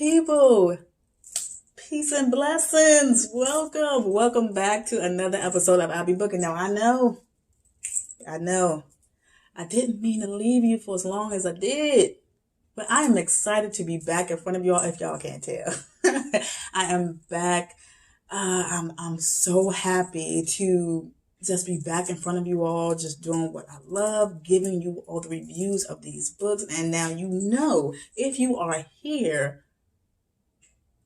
people. Peace and blessings. Welcome back to another episode of I'll Be Booking. Now, I know, I didn't mean to leave you for as long as I did, but I am excited to be back in front of y'all. If y'all can't tell, I am back. I'm so happy to just be back in front of you all, just doing what I love, giving you all the reviews of these books. And now you know, if you are here,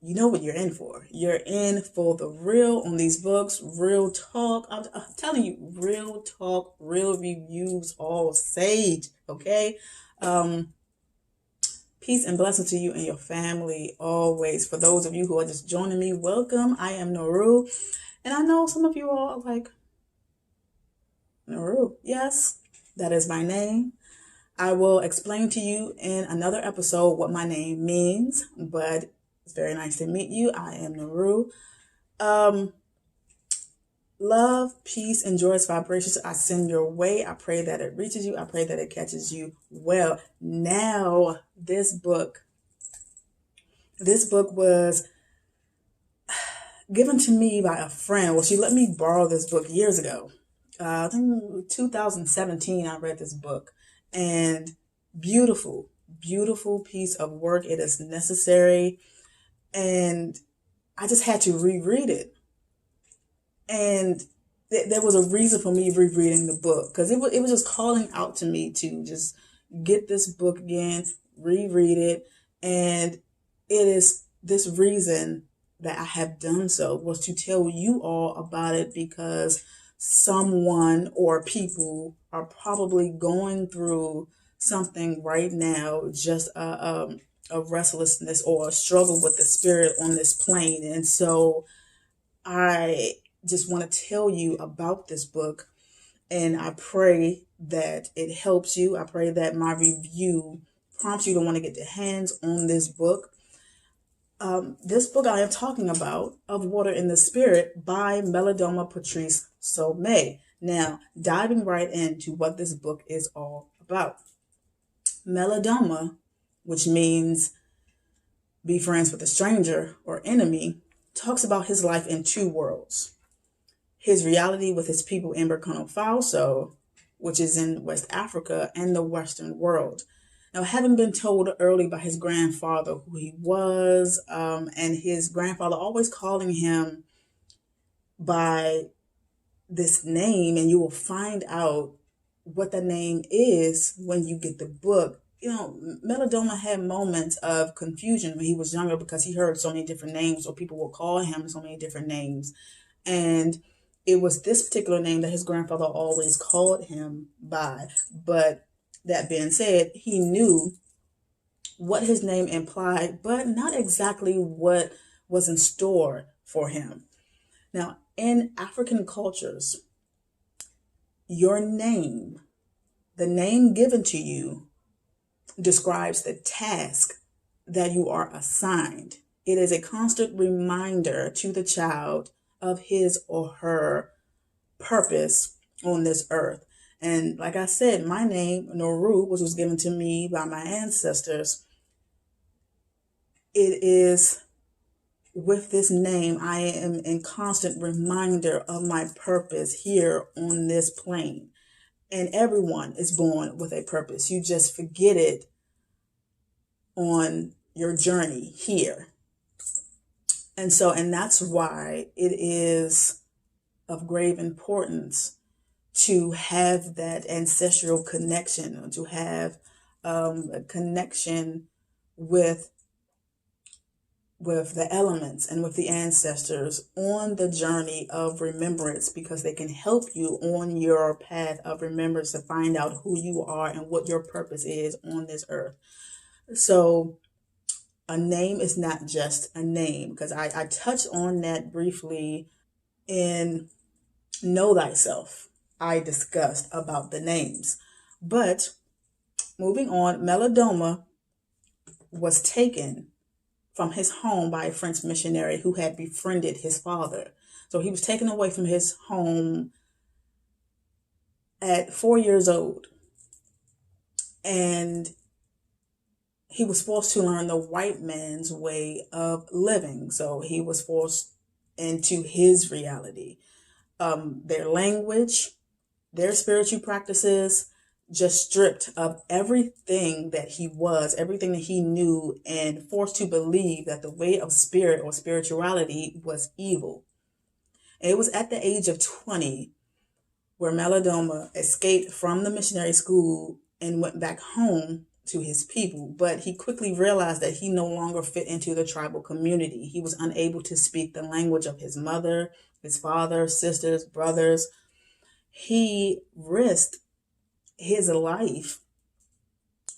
you know what you're in for. You're in for the real on these books, real talk. I'm telling you, real talk, real reviews, all sage. Okay. Um, Peace and blessing to you and your family always. For those of you who are just joining me, welcome. I am Noru. And I know some of you all are like, Noru. Yes, that is my name. I will explain to you in another episode what my name means, but it's very nice to meet you. I am Noru. Love, peace, and joyous vibrations I send your way. I pray that it reaches you. I pray that it catches you well. Now, this book was given to me by a friend. Well, she let me borrow this book years ago. I think 2017, I read this book. And beautiful, beautiful piece of work. It is necessary. And I just had to reread it. And there was a reason for me rereading the book, because it was just calling out to me to just get this book again, reread it. And it is this reason that I have done so, was to tell you all about it, because someone or people are probably going through something right now, just a restlessness or a struggle with the spirit on this plane. And so I just want to tell you about this book, and I pray that it helps you. I pray that my review prompts you to want to get your hands on this book. This book I am talking about, Of Water in the Spirit, by Melodoma Patrice Somé. Now, diving right into what this book is all about. Melodoma, which means be friends with a stranger or enemy, talks about his life in two worlds. His reality with his people in Burkina Faso, which is in West Africa, and the Western world. Now, having been told early by his grandfather who he was, and his grandfather always calling him by this name, and you will find out what the name is when you get the book. You know, Melodoma had moments of confusion when he was younger, because he heard so many different names, or people will call him so many different names. And it was this particular name that his grandfather always called him by. But that being said, he knew what his name implied, but not exactly what was in store for him. Now, in African cultures, your name, the name given to you, describes the task that you are assigned. It is a constant reminder to the child of his or her purpose on this earth. And like I said, my name, Noru, which was given to me by my ancestors, it is with this name, I am in constant reminder of my purpose here on this plane. And everyone is born with a purpose. You just forget it on your journey here. And that's why it is of grave importance to have that ancestral connection, to have a connection with the elements and with the ancestors on the journey of remembrance, because they can help you on your path of remembrance to find out who you are and what your purpose is on this earth. So a name is not just a name, because I touched on that briefly in Know Thyself. I discussed about the names. But moving on, Melodoma was taken from his home by a French missionary who had befriended his father. So he was taken away from his home at 4 years old. And he was forced to learn the white man's way of living. So he was forced into his reality. Their language, their spiritual practices, just stripped of everything that he was, everything that he knew, and forced to believe that the way of spirit or spirituality was evil. And it was at the age of 20 where Malidoma escaped from the missionary school and went back home to his people. But he quickly realized that he no longer fit into the tribal community. He was unable to speak the language of his mother, his father, sisters, brothers. He risked his life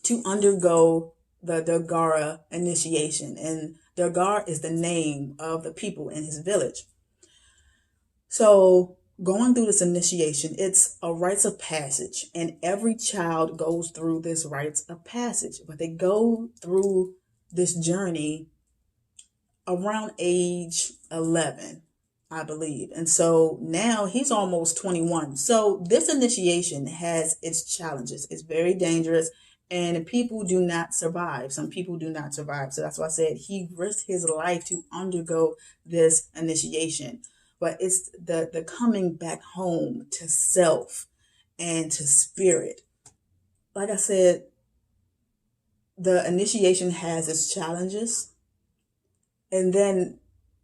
to undergo the Dagara initiation. And Dagar is the name of the people in his village. So going through this initiation, it's a rites of passage, and every child goes through this rites of passage, but they go through this journey around age 11, I believe. And so now he's almost 21. So this initiation has its challenges. It's very dangerous, and people do not survive. Some people do not survive. So that's why I said he risked his life to undergo this initiation. But it's the coming back home to self and to spirit. Like I said, the initiation has its challenges. And then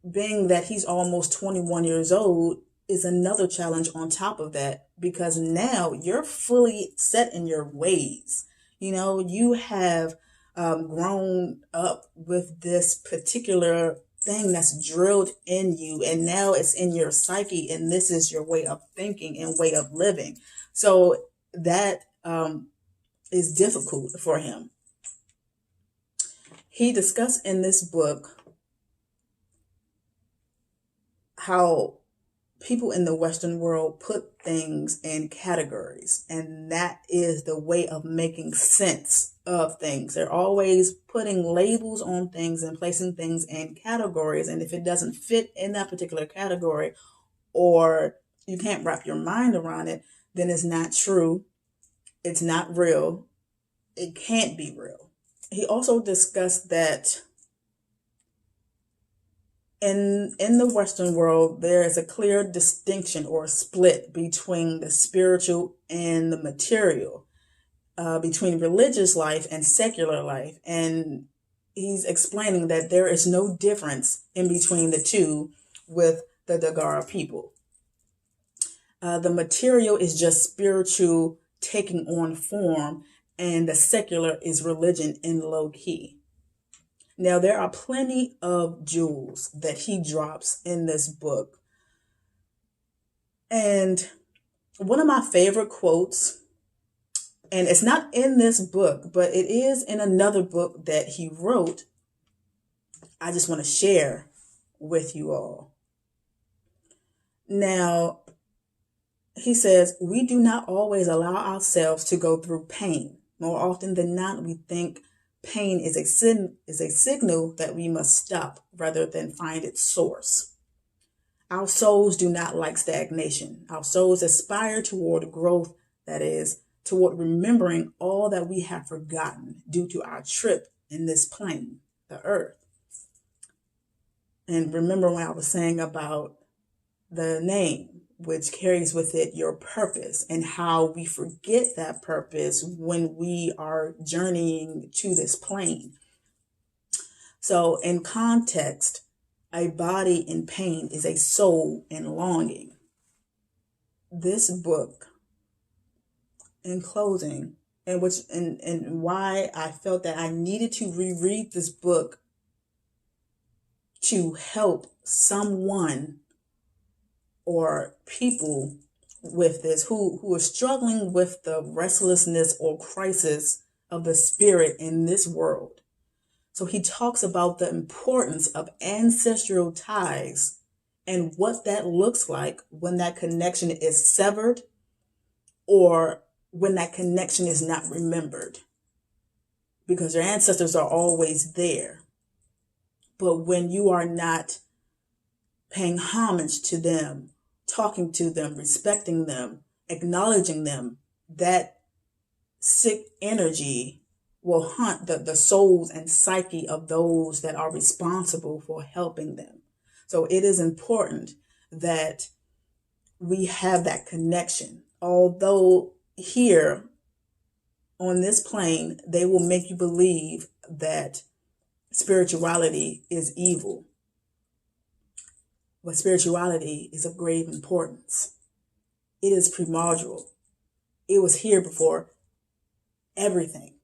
being that he's almost 21 years old is another challenge on top of that, because now you're fully set in your ways. You have grown up with this particular thing that's drilled in you, and now it's in your psyche, and this is your way of thinking and way of living. So that is difficult for him. He discussed in this book how people in the Western world put things in categories, and that is the way of making sense of things. They're always putting labels on things and placing things in categories, and if it doesn't fit in that particular category, or you can't wrap your mind around it, then it's not true, it's not real, it can't be real. He also discussed that in the Western world, there is a clear distinction or split between the spiritual and the material, between religious life and secular life. And he's explaining that there is no difference in between the two with the Dagara people. The material is just spiritual taking on form, and the secular is religion in low key. Now, there are plenty of jewels that he drops in this book. And one of my favorite quotes, and it's not in this book, but it is in another book that he wrote, I just want to share with you all. Now, he says, we do not always allow ourselves to go through pain. More often than not, we think pain is a signal that we must stop rather than find its source. Our souls do not like stagnation. Our souls aspire toward growth, that is, toward remembering all that we have forgotten due to our trip in this plane, the earth. And remember when I was saying about the name, which carries with it your purpose, and how we forget that purpose when we are journeying to this plane. So in context, a body in pain is a soul in longing. This book, in closing, and why I felt that I needed to reread this book to help someone or people with this who are struggling with the restlessness or crisis of the spirit in this world. So he talks about the importance of ancestral ties and what that looks like when that connection is severed or when that connection is not remembered. Because your ancestors are always there. But when you are not paying homage to them, talking to them, respecting them, acknowledging them, that sick energy will hunt the souls and psyche of those that are responsible for helping them. So it is important that we have that connection. Although here on this plane, they will make you believe that spirituality is evil. But spirituality is of grave importance. It is primordial. It was here before everything.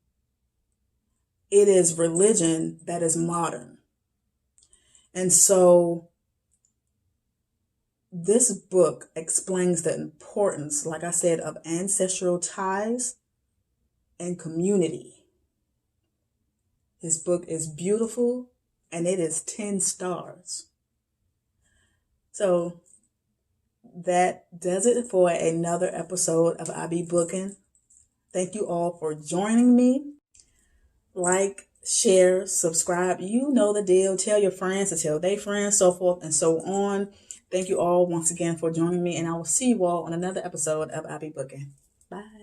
It is religion that is modern. And so this book explains the importance, like I said, of ancestral ties and community. This book is beautiful and it is 10 stars. So that does it for another episode of I Be Booking. Thank you all for joining me. Like, share, subscribe. You know the deal. Tell your friends to tell their friends, so forth and so on. Thank you all once again for joining me, and I will see you all on another episode of I Be Booking. Bye.